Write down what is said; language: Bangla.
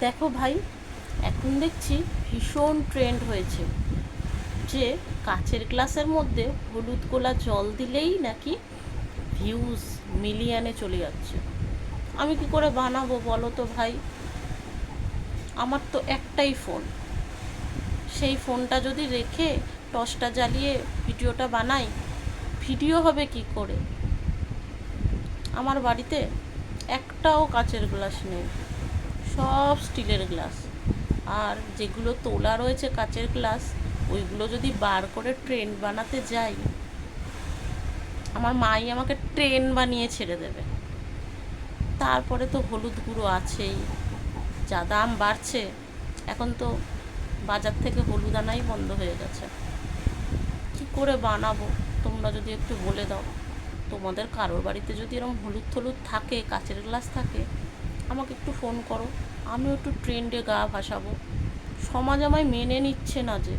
দেখো ভাই, এখন দেখছি ভীষণ ট্রেন্ড হয়েছে যে কাচের গ্লাসের মধ্যে হলুদ গোলা জল দিলেই নাকি ভিউজ মিলিয়নে চলে যাচ্ছে। আমি কি করে বানাবো বলো তো ভাই? আমার তো একটাই ফোন, সেই ফোনটা যদি রেখে টর্চটা জ্বালিয়ে ভিডিওটা বানাই, ভিডিও হবে কি করে? আমার বাড়িতে একটাও কাচের গ্লাস নেই, সব স্টিলের গ্লাস। আর যেগুলো তোলা রয়েছে কাচের গ্লাস, ওইগুলো যদি বার করে ট্রেন বানাতে যাই, আমার মাই আমাকে ট্রেন বানিয়ে ছেড়ে দেবে। তারপরে তো হলুদ গুঁড়ো আছেই, যা দাম বাড়ছে, এখন তো বাজার থেকে হলুদ আনাই বন্ধ হয়ে গেছে। কি করে বানাবো তোমরা যদি একটু বলে দাও। তোমাদের কারোর বাড়িতে যদি এরকম হলুদ টলুদ থাকে, কাচের গ্লাস থাকে, আমাকে একটু ফোন করো, আমিও একটু ট্রেন্ডে গা ভাসাবো। সমাজ আমায় মেনে নিচ্ছে না যে।